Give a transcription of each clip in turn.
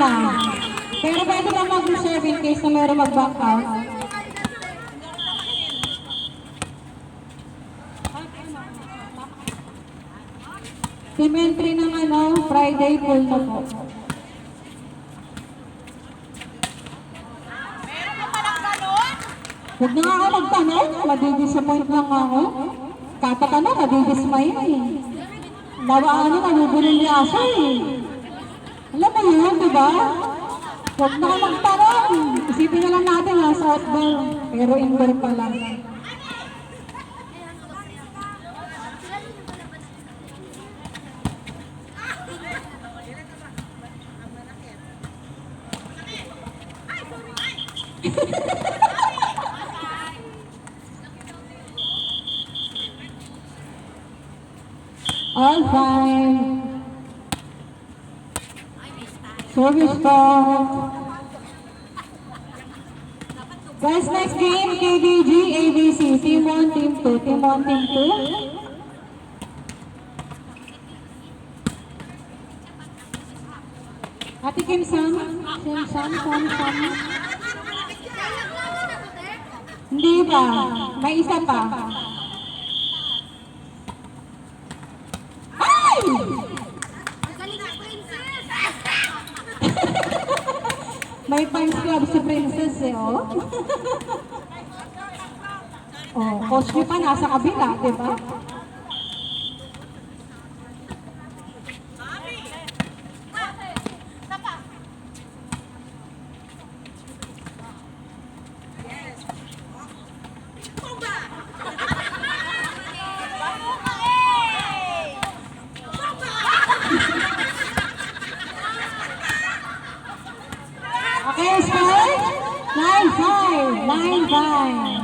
na. Pero pwede ba mag-reserve in case na meron mag-back out? Team entry ng Friday pool na po. Huwag na nga ako magtanong, madidisappoint lang ako. Kapat madidismay eh. Nabubulong niya siya eh. Alam mo yun, diba? Huwag na ako magtanong. Isipin na lang natin sa outdoor. Pero indoor pa lang. All fine. Service ball. Guys, next game, KBG, ABC. Team 1, Team 2. Team 1, Team 2. Ate Kim Sam? Sam. Hindi pa. May isa pa. May fans club si Princess oh. Oh, coach niyo pa nasa kabila, di ba? Okay, score? 9-5. 9-5.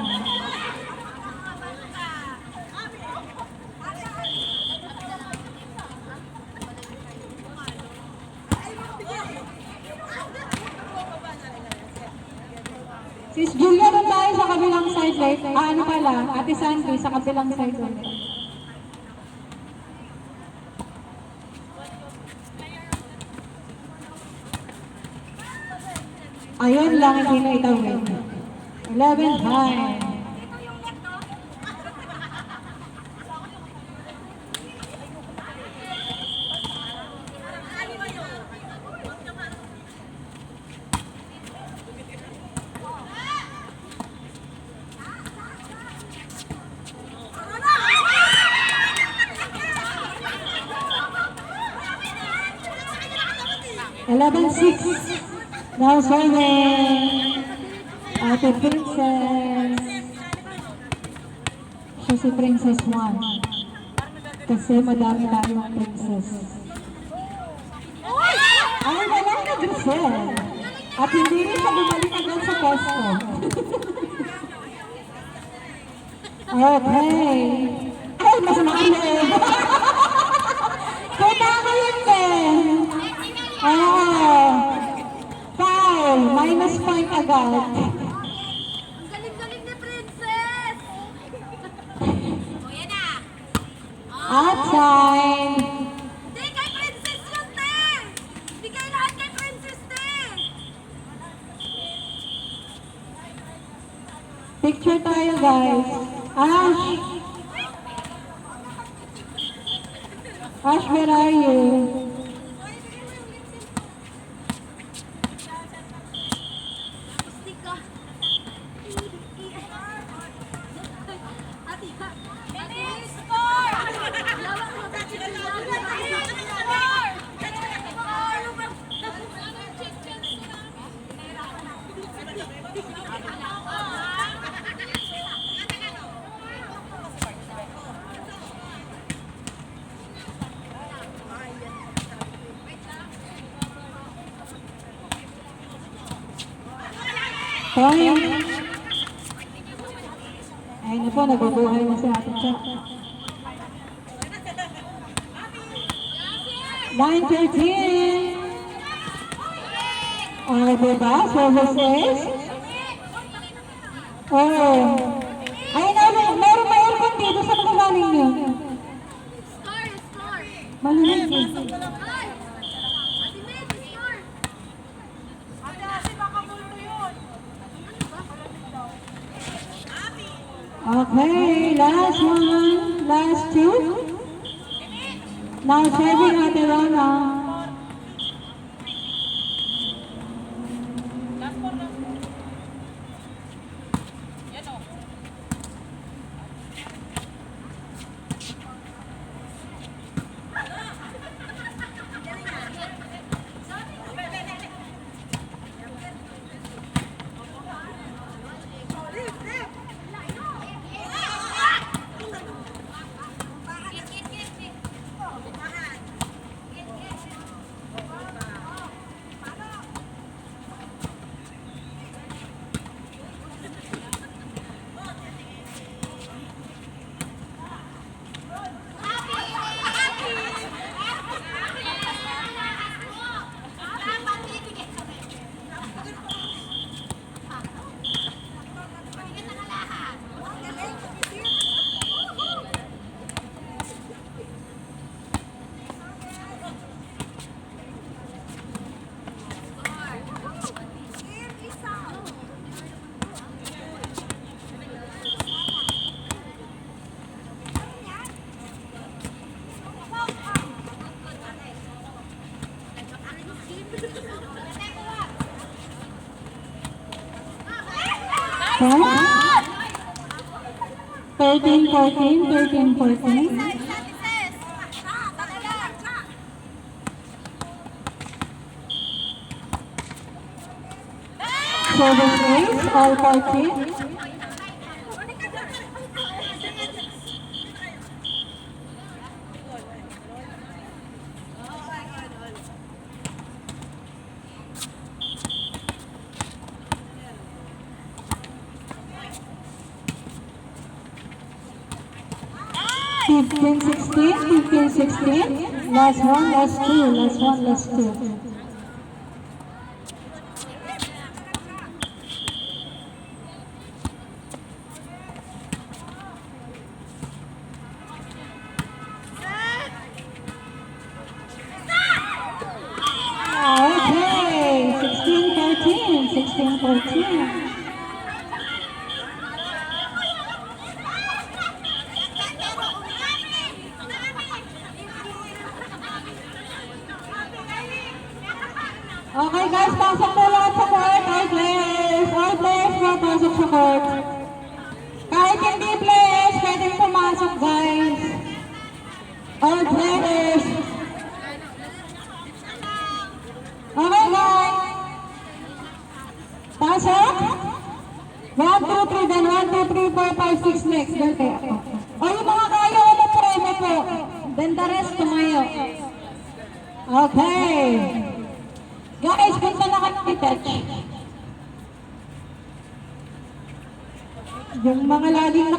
Sis Julia, doon tayo sa kabilang side light. Ano pala? Ate Sandy, sa kabilang side light. Ayun lang, hindi na itawin. 11-5. Now serving Ate Princess. Siya si Princess 1. Kasi madami tayong princess. Ay, wala na Grisel. At hindi rin siya bumalik agad sa pwesto. Okay. Ay, masama ang loob. Kita ko yun din. Foul. Minus point agad. Ang galing-galing ni Princess! O, yan na! Outside. Hindi, kay Princess yun, te! Hindi kayo lahat kay Princess, te! Picture tayo, guys. Ash. Ash, where are you? Point. Ay na po, nabubuhay na si Ate Cha. 9-13. Okay, diba? Services. Oh. Ay, meron ba aircon dito sa pagkagaling niyo? Score! Malamig. Ay! Ate Meg, score! Okay, last one, last two. Now serving Ate Rona. Okay. 13-14, 13-14. Service race, all 14. Fifteen, 16, 15, 16. Last one, last two, last one, last two. Okay, 16-14, 16-14. Okay guys, pasok po lahat sa court. All players po pasok sa court. Kahit hindi players, pwedeng pumasok guys. All players. Okay guys. Pasok. 1, 2, 3, then 1, 2, 3, 4, 5, 6 next. Okay. O yung mga kaya ko na premo po. Then the rest tumayo. Okay. Guys, punta na kami touch. Yung mga laging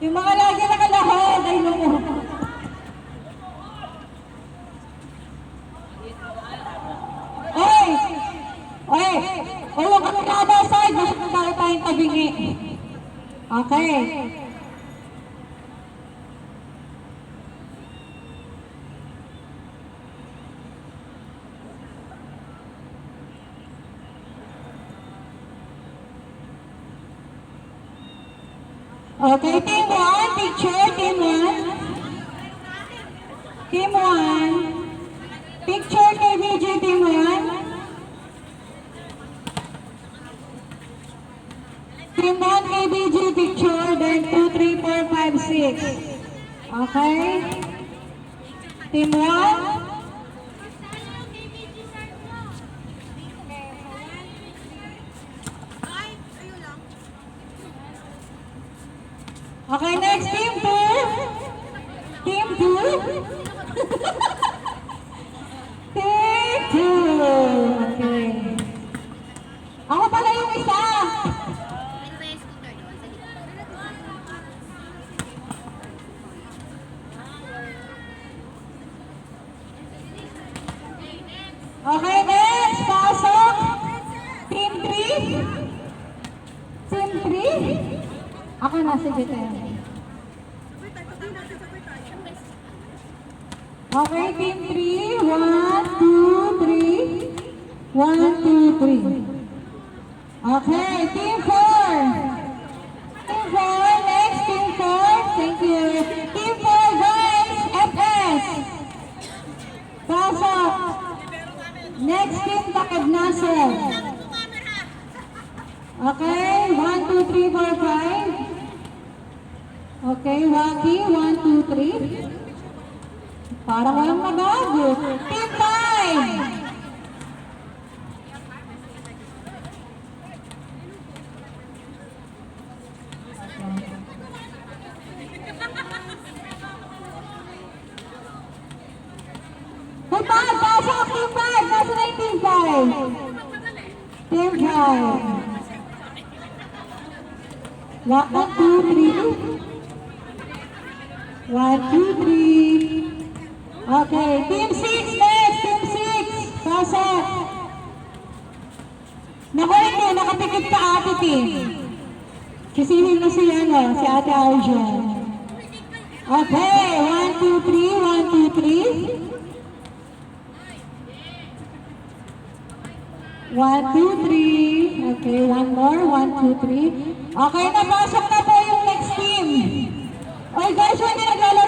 yung mga laging nakalahod, ay lumo. Oy! Oy! Huwag kami na other side, basta tayo tayong tabingi. Okay. Okay, team 1, picture, team 1. Team 1. Picture KBG, team 1. Team 1, KBG, picture, then 2, 3, 4, 5, 6. Okay. Team 1. Okay, next team 2. Team 2. Team 2. Okay. Ako pala yung isa. Okay, next. Pasok. Team 3. Team 3. Ako na, sige tayo. Okay, team 3. 1, 2, 3. 1, 2, 3. Okay, team 4. Next team, Takagnaso. Okay, 1, 2, 3, 4, 5. Okay, Waki, 1, 2, 3. Parang walang magago. Team 5. Hutad, pasok, Team 5. Nasa na yung Team 5? Team 5. 1, 2, 3. 1, 2, 3. Okay, Team 6 next. Team 6. Pasok. Naku, hindi. Nakatikip ka ate, Team. Sisihin mo si Ate Arjun. Okay, 1, 2, 3. 1, 2, 3. 1, 2, 3. Okay, one more. 1, 2, 3. Okay, napasok na po yung next team. Okay guys, hindi naglalaro